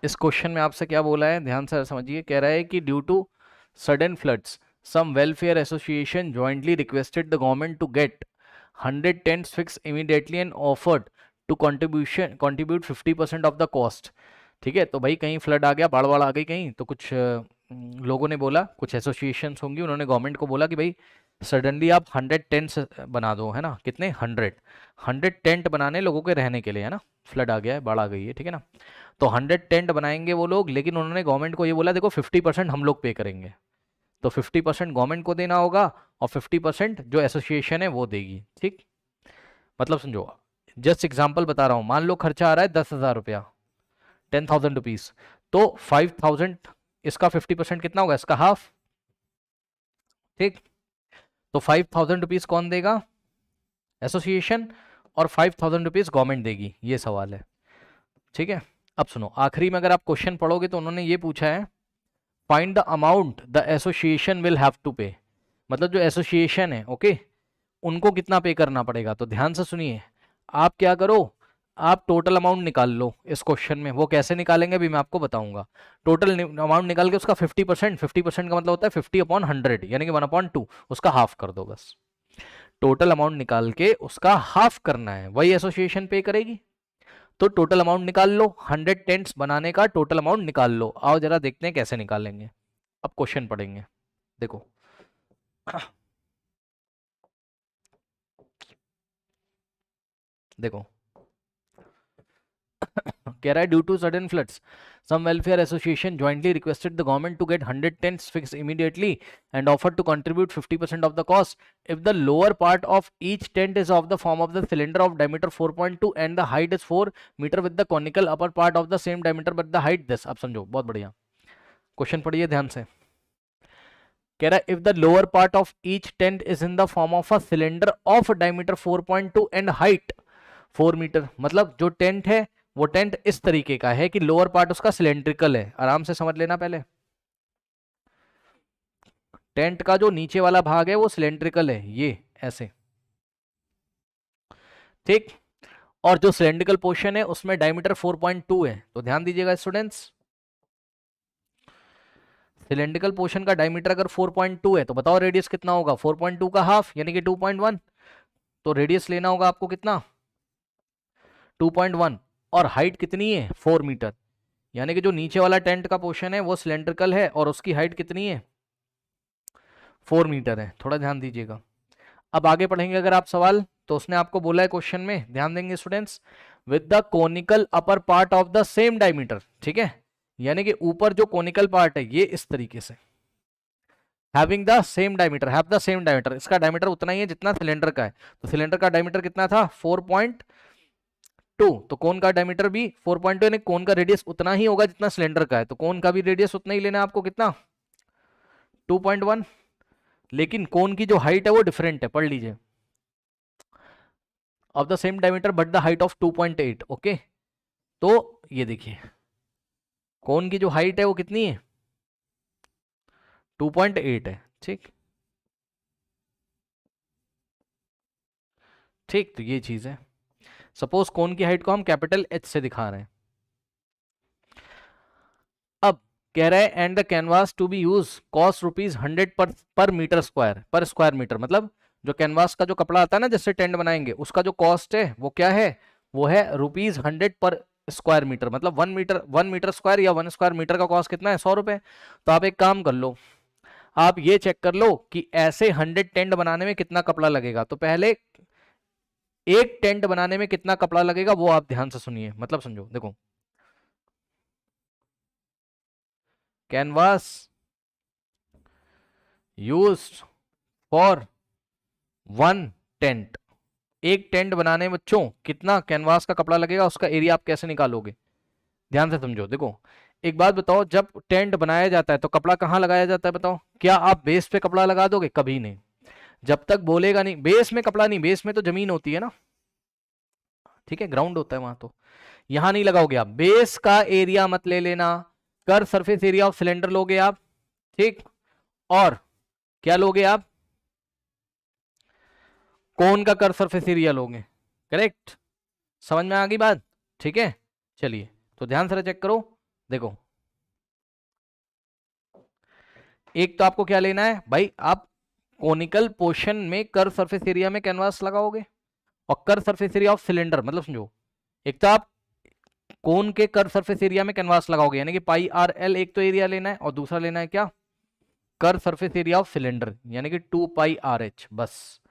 इस क्वेश्चन में आपसे क्या बोला है, ध्यान से समझिए। कह रहा है कि due to sudden floods some welfare association jointly requested the government to get 100 tents fix immediately and offered to contribute 50% of the cost. ठीक है, तो भाई कहीं फ्लड आ गया, बाढ़ बाढ़ आ गई कहीं, तो कुछ लोगों ने बोला, कुछ एसोसिएशंस होंगी, उन्होंने गवर्नमेंट को बोला कि भाई सडनली आप 100 टेंट्स बना दो, है ना। कितने? 100 टेंट बनाने लोगों के रहने के लिए, है ना। फ्लड आ गया है, बाढ़ आ गई है, ठीक है ना। तो 100 टेंट बनाएंगे वो लोग, लेकिन उन्होंने गवर्नमेंट को ये बोला देखो 50% हम लोग पे करेंगे। तो 50% गवर्नमेंट को देना होगा और 50% जो एसोसिएशन है वो देगी। ठीक, मतलब समझो, जस्ट एग्जाम्पल बता रहा हूँ। मान लो खर्चा आ रहा है 10,000 रुपया, 10,000 रुपीज। तो 5,000, इसका 50% कितना होगा? इसका हाफ। ठीक, तो 5,000 रुपीज कौन देगा? एसोसिएशन। और 5,000 रुपीज गवर्नमेंट देगी, ये सवाल है। ठीक है, अब सुनो, आखिरी में अगर आप क्वेश्चन पढ़ोगे तो उन्होंने ये पूछा है, find the amount the association will have to pay. मतलब जो एसोसिएशन है, ओके, उनको कितना पे करना पड़ेगा। तो ध्यान से सुनिए, आप क्या करो, आप टोटल अमाउंट निकाल लो इस क्वेश्चन में। वो कैसे निकालेंगे अभी मैं आपको बताऊंगा। टोटल अमाउंट निकाल के उसका 50%, 50% का मतलब होता है 50/100, यानी कि 1/2, उसका हाफ कर दो बस। टोटल अमाउंट निकाल के उसका हाफ करना है, वही एसोसिएशन पे करेगी। तो टोटल अमाउंट निकाल लो, 100 टेंट्स बनाने का टोटल अमाउंट निकाल लो। आओ जरा देखते हैं कैसे निकालेंगे। अब क्वेश्चन पढ़ेंगे, देखो। देखो, कह रहा है due to sudden floods some welfare association jointly requested the government to get 100 tents fixed immediately and offered to contribute 50% of the cost if the lower part of each tent is of the form of the cylinder of diameter 4.2 and the height is 4 meter with the conical upper part of the same diameter but the height this। अब समझो, बहुत बढ़िया question पढ़िए ध्यान से। कह रहा है if the lower part of each tent is in the form of a cylinder of diameter 4.2 and height 4 metre. मतलब जो टेंट है वो टेंट इस तरीके का है कि लोअर पार्ट उसका सिलेंड्रिकल है। आराम से समझ लेना, पहले टेंट का जो नीचे वाला भाग है वो सिलेंड्रिकल है, ये ऐसे। ठीक, और जो सिलेंड्रिकल पोर्शन है उसमें डायमीटर 4.2 है। तो ध्यान दीजिएगा स्टूडेंट्स, सिलेंड्रिकल पोर्शन का डायमीटर अगर 4.2 है तो बताओ रेडियस कितना होगा? 4.2 का हाफ यानी कि 2.1। तो रेडियस लेना होगा आपको कितना? 2.1। और हाइट कितनी है? 4 मीटर। यानी कि जो नीचे वाला टेंट का पोर्शन है वो सिलेंड्रिकल है और उसकी हाइट कितनी है? 4 मीटर है। थोड़ा ध्यान दीजिएगा। अब आगे पढ़ेंगे अगर आप सवाल, तो उसने आपको बोला है क्वेश्चन में, ध्यान देंगे students, with the conical upper part of the same diameter. ठीक है, यानी कि ऊपर जो कोनिकल पार्ट है ये इस तरीके से, having the same diameter, have the same diameter, इसका डायमीटर उतना ही है जितना सिलेंडर का है। तो सिलेंडर का डायमीटर कितना था? 4.2। तो कोन का डायमीटर भी 4.2, यानी कोन का रेडियस उतना ही होगा जितना सिलेंडर का है। तो कोन का भी रेडियस उतना ही लेना है आपको, कितना? 2.1। लेकिन कोन की जो हाइट है वो डिफरेंट है, पढ़ लीजिए, of the same diameter but the height of 2.8। Okay, तो ये देखिए कोन की जो हाइट है वो कितनी है? 2.8 है। ठीक ठीक, तो ये चीज है। सपोज कोन की हाइट को हम कैपिटल एच से दिखा रहे हैं। अब कह रहा है and the canvas to be use cost ₹100 per metre square, per square metre. मतलब जो कैनवास का जो कपड़ा आता है ना, जिससे टेंट बनाएंगे, उसका जो कॉस्ट है वो क्या है? वो है ₹100 पर स्क्वायर मीटर। मतलब 1 मीटर स्क्वायर या 1 स्क्वायर मीटर का कॉस्ट कितना है? 100 रुपए। तो आप एक काम कर लो, आप ये चेक कर लो कि ऐसे 100 टेंट बनाने में कितना कपड़ा लगेगा। तो पहले एक टेंट बनाने में कितना कपड़ा लगेगा वो आप ध्यान से सुनिए। मतलब समझो, देखो, कैनवास यूज्ड फॉर 1 टेंट। एक टेंट बनाने में बच्चों कितना कैनवास का कपड़ा लगेगा, उसका एरिया आप कैसे निकालोगे? ध्यान से समझो। देखो, एक बात बताओ, जब टेंट बनाया जाता है तो कपड़ा कहाँ लगाया जाता है? बताओ, क्या आप बेस पे कपड़ा लगा दोगे? कभी नहीं। जब तक बोलेगा नहीं बेस में कपड़ा नहीं, बेस में तो जमीन होती है ना, ठीक है, ग्राउंड होता है वहां। तो यहां नहीं लगाओगे आप। बेस का एरिया मत ले लेना, curved surface area of cylinder लोगे आप। ठीक, और क्या लोगे आप? कौन का कर सरफेस एरिया लोगे। करेक्ट, समझ में आ गई बात? ठीक है, चलिए तो ध्यान से चेक करो। देखो, एक तो आपको क्या लेना है भाई, आप कोनिकल पोर्शन में कर्व सरफेस एरिया में कैनवास लगाओगे, और curve surface area of cylinder मतलब समझो, एक तो आप कोन के कर्व सरफेस एरिया में कैनवास लगाओगे, यानी कि पाई आर एल एक तो एरिया लेना है, और दूसरा लेना है क्या, curve surface area of cylinder, यानी कि 2 पाई आर एच। बस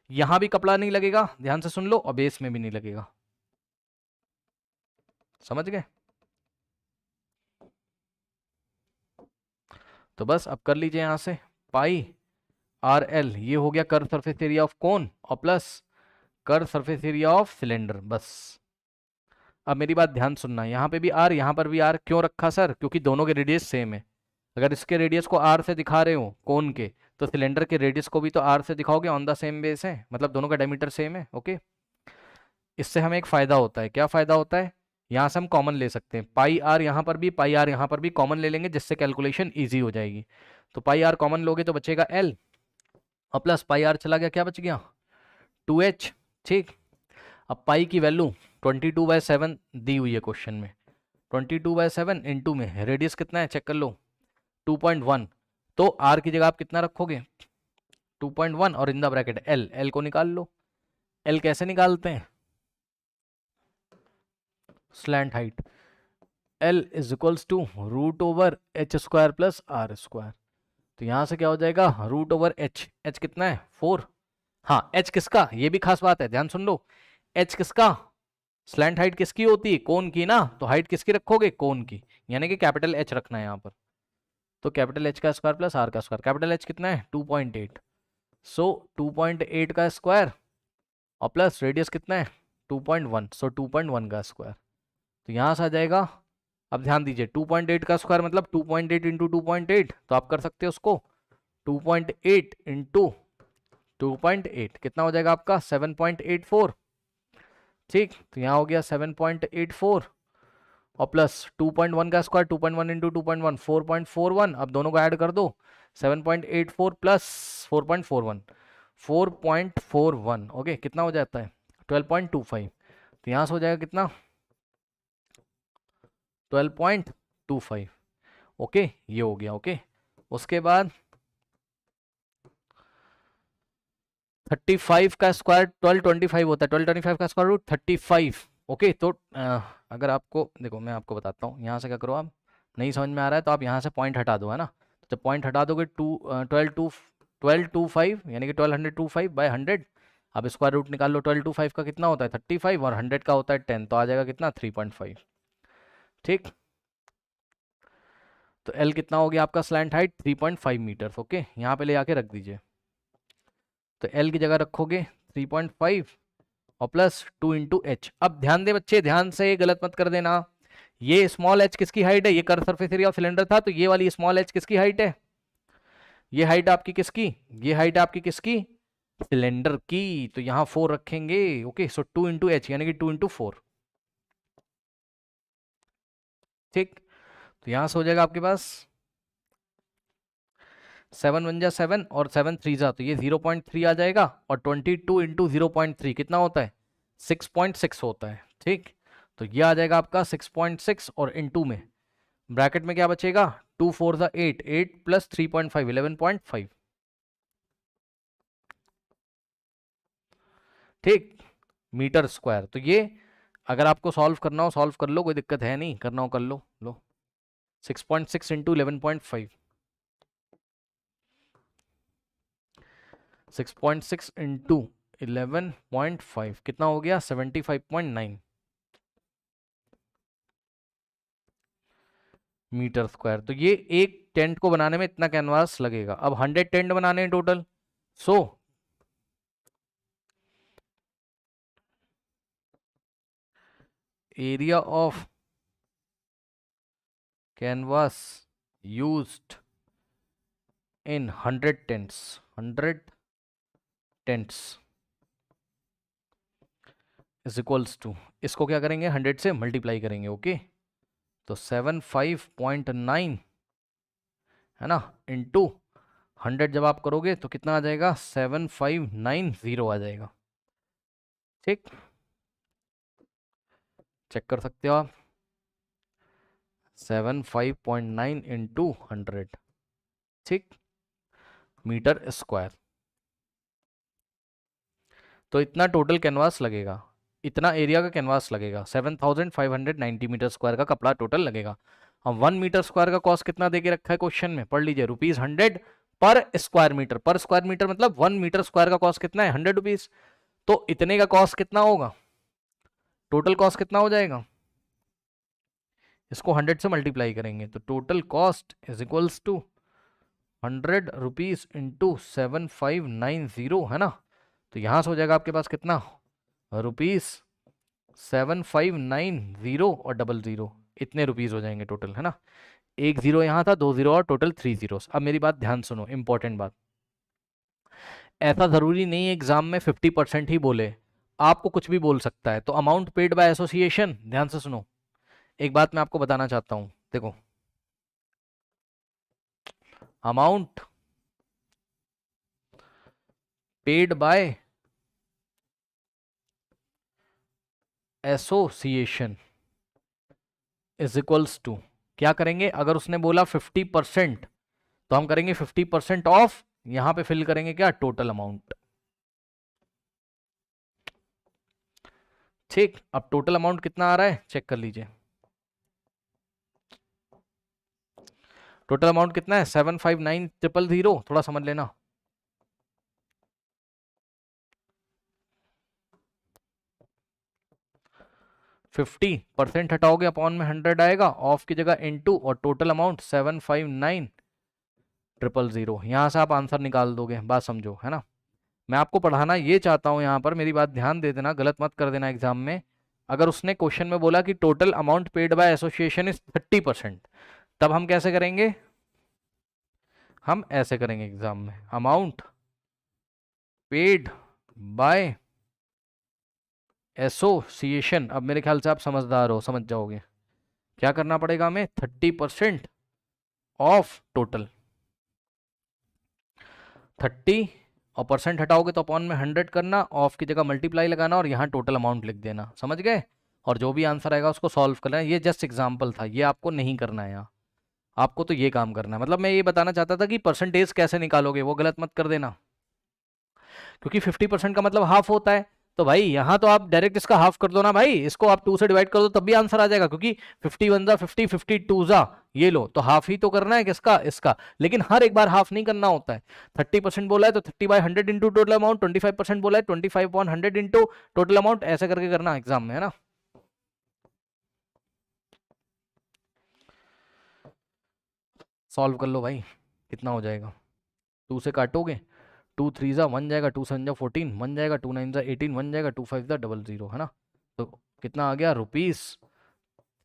यहां भी कपड़ा नहीं लगेगा, ध्यान से सुन लो, और बेस में भी नहीं लगेगा। समझ गए? तो बस अब कर लीजिए यहां से, पाई आर एल ये हो गया curve surface area of cone, और plus curve surface area of cylinder. बस अब मेरी बात ध्यान सुनना, यहाँ पे भी आर, यहाँ पर भी आर, क्यों रखा सर, क्योंकि दोनों के रेडियस सेम है। अगर इसके रेडियस को आर से दिखा रहे हो कोन के, तो सिलेंडर के रेडियस को भी तो आर से दिखाओगे, ऑन द सेम बेस है, मतलब दोनों का डायमीटर सेम है। ओके, इससे हमें एक फायदा होता है, क्या फायदा होता है, यहाँ से हम कॉमन ले सकते हैं, पाई आर यहाँ पर भी, पाई आर यहाँ पर भी कॉमन ले लेंगे, जिससे कैलकुलेशन ईजी हो जाएगी। तो पाई आर कॉमन लोगे तो बचेगा एल, और प्लस पाई आर चला गया, क्या बच गया, 2h। ठीक, अब पाई की वैल्यू 22/7 दी हुई है क्वेश्चन में, 22/7 इंटू में रेडियस कितना है चेक कर लो, 2.1। तो आर की जगह आप कितना रखोगे, 2.1, और in the bracket L, L को निकाल लो। एल कैसे निकालते हैं, slant height, L is equals to √h² plus r²। तो यहां से क्या हो जाएगा, √h, h कितना है 4। हाँ, h किसका, ये भी खास बात है, ध्यान सुन लो, h किसका, स्लैंट हाइट किसकी होती है, कोन की ना, तो हाइट किसकी रखोगे, कोन की, यानी कि कैपिटल H रखना है यहाँ पर। तो कैपिटल H का स्क्वायर प्लस R का स्क्वायर, कैपिटल H कितना है 2.8, सो 2.8 का स्क्वायर, और प्लस रेडियस कितना है 2.1, सो 2.1 का स्क्वायर। तो यहाँ से आ जाएगा, अब ध्यान दीजिए 2.8 का स्क्वायर मतलब 2.8 इंटू 2.8, तो आप कर सकते हो उसको 2.8 इंटू 2.8, कितना हो जाएगा आपका 7.84। ठीक, तो यहाँ हो गया 7.84, और प्लस 2.1 का स्क्वायर, 2.1 इंटू 2.1 4.41, अब दोनों को ऐड कर दो, 7.84 प्लस 4.41, 4.41। ओके, कितना हो जाता है 12.25। तो यहाँ से हो जाएगा कितना 12.25। ओके, ये हो गया। ओके, उसके बाद 35 का स्क्वायर 1225 होता है, 1225 का स्क्वायर रूट 35। ओके, तो अगर आपको देखो मैं आपको बताता हूँ, यहाँ से क्या करो, आप नहीं समझ में आ रहा है तो आप यहाँ से पॉइंट हटा दो, है ना। तो जब पॉइंट हटा दोगे 1225 यानी कि 1225/100, अब स्क्वायर रूट निकाल लो, 1225 का कितना होता है 35, और 100 का होता है 10, तो आ जाएगा कितना 3.5। ठीक, तो एल कितना हो गया आपका स्लैंट हाइट 3.5 मीटर। ओके, यहाँ पे ले आके रख दीजिए, तो एल की जगह रखोगे 3.5, और प्लस 2 इंटू एच। अब ध्यान दे बच्चे, ध्यान से गलत मत कर देना, ये स्मॉल एच किसकी हाइट है, ये curve surface area of cylinder था, तो ये वाली स्मॉल एच किसकी हाइट है, ये हाइट आपकी किसकी, ये हाइट आपकी किसकी, सिलेंडर की। तो यहाँ 4 रखेंगे। ओके, सो 2 इंटू एच यानी कि 2 इंटू 4। ठीक, तो यहां से हो जाएगा आपके पास 7 1 जा 7, और 7 3 जा, तो ये 0.3 आ जाएगा, और 22 इंटू 0.3 कितना होता है 6.6 होता है। ठीक, तो ये आ जाएगा आपका 6.6, और इंटू में ब्रैकेट में क्या बचेगा 2 4 जा 8, 8 प्लस 3.5 11.5। ठीक, मीटर स्क्वायर। तो ये अगर आपको सॉल्व करना हो सॉल्व कर लो, कोई दिक्कत है नहीं, करना हो कर लो। लो 6.6 इंटू 11.5, 6.6 इंटू 11.5 कितना हो गया 75.9 मीटर स्क्वायर। तो ये एक टेंट को बनाने में इतना कैनवास लगेगा। अब 100 टेंट बनाने हैं total, so area of canvas used in 100 tents, 100 tents is equals to, इसको क्या करेंगे 100 से मल्टीप्लाई करेंगे। ओके, तो 75.9 है ना, इंटू 100 जब आप करोगे तो कितना आ जाएगा 7590 आ जाएगा। ठीक, चेक कर सकते हो आप, 75.9 इंटू 100, ठीक, मीटर स्क्वायर। तो इतना टोटल कैनवास लगेगा, इतना एरिया का कैनवास लगेगा, 7590 मीटर स्क्वायर का कपड़ा टोटल लगेगा। हम 1 मीटर स्क्वायर का कॉस्ट कितना दे के रखा है क्वेश्चन में, पढ़ लीजिए, ₹100 पर स्क्वायर मीटर। पर स्क्वायर मीटर मतलब 1 मीटर स्क्वायर का कॉस्ट कितना है, ₹100। तो इतने का कॉस्ट कितना होगा, टोटल कॉस्ट कितना हो जाएगा, इसको 100 से मल्टीप्लाई करेंगे तो total cost is equals to ₹100 into 7590, है ना। तो यहां से हो जाएगा आपके पास कितना, ₹7590 और 00, इतने रुपीज हो जाएंगे टोटल, है ना। एक जीरो यहाँ था, 2 जीरो और टोटल 3 जीरो। अब मेरी बात ध्यान सुनो, इंपॉर्टेंट बात, ऐसा जरूरी नहीं है एग्जाम में 50% ही बोले, आपको कुछ भी बोल सकता है। तो अमाउंट पेड बाय एसोसिएशन, ध्यान से सुनो, एक बात मैं आपको बताना चाहता हूं, देखो, amount paid by association is equals to, क्या करेंगे, अगर उसने बोला 50% तो हम करेंगे 50% ऑफ, यहां पे फिल करेंगे क्या, टोटल अमाउंट, ठीक। अब टोटल अमाउंट कितना आ रहा है चेक कर लीजिए, टोटल अमाउंट कितना है 759000, थोड़ा समझ लेना, फिफ्टी परसेंट हटाओगे अपॉन में 100 आएगा, ऑफ की जगह इनटू, और टोटल अमाउंट 759000, यहां से आप आंसर निकाल दोगे, बात समझो, है ना। मैं आपको पढ़ाना ये चाहता हूं, यहां पर मेरी बात ध्यान दे देना, गलत मत कर देना एग्जाम में। अगर उसने क्वेश्चन में बोला कि total amount paid by association is 30%, तब हम कैसे करेंगे, हम ऐसे करेंगे एग्जाम में, अमाउंट पेड बाय एसोसिएशन। अब मेरे ख्याल से आप समझदार हो, समझ जाओगे क्या करना पड़ेगा हमें, 30% ऑफ टोटल, 30 और परसेंट हटाओगे तो अपॉन में 100 करना, ऑफ की जगह मल्टीप्लाई लगाना और यहाँ टोटल अमाउंट लिख देना, समझ गए। और जो भी आंसर आएगा उसको सॉल्व करना है, ये जस्ट एग्जाम्पल था, ये आपको नहीं करना है यहाँ, आपको तो ये काम करना है। मतलब मैं ये बताना चाहता था कि परसेंटेज कैसे निकालोगे वो गलत मत कर देना, क्योंकि 50% का मतलब हाफ होता है। तो भाई यहाँ तो आप डायरेक्ट इसका हाफ कर दो ना भाई, इसको आप 2 से डिवाइड कर दो तब भी आंसर आ जाएगा, क्योंकि 51 जा 50, 52 जा, ये लो, तो हाफ ही तो करना है किसका, इसका। लेकिन हर एक बार हाफ नहीं करना होता है। 30% बोला है तो 30/100 इंटू टोटल अमाउंट, 25% बोला है 25/100 इंटू टोटल अमाउंट, ऐसे करके करना एग्जाम में, है ना। सॉल्व कर लो भाई, कितना हो जाएगा, 2 से काटोगे, 2 3 जा 1 जाएगा, 2 7 जा 14 1 जाएगा, 2 9 जा 18 1 जाएगा, 2 5 जा 00, है ना। तो कितना आ गया,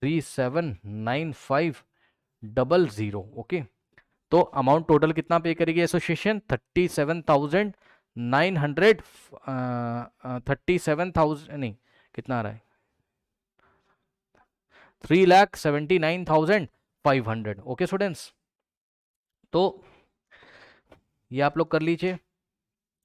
₹379500। ओके, तो अमाउंट टोटल कितना पे करेगी एसोसिएशन, 37,900, 37,000 नहीं, कितना आ रहा है, 3,79,500। ओके स्टूडेंट्स, तो ये आप लोग कर लीजिए।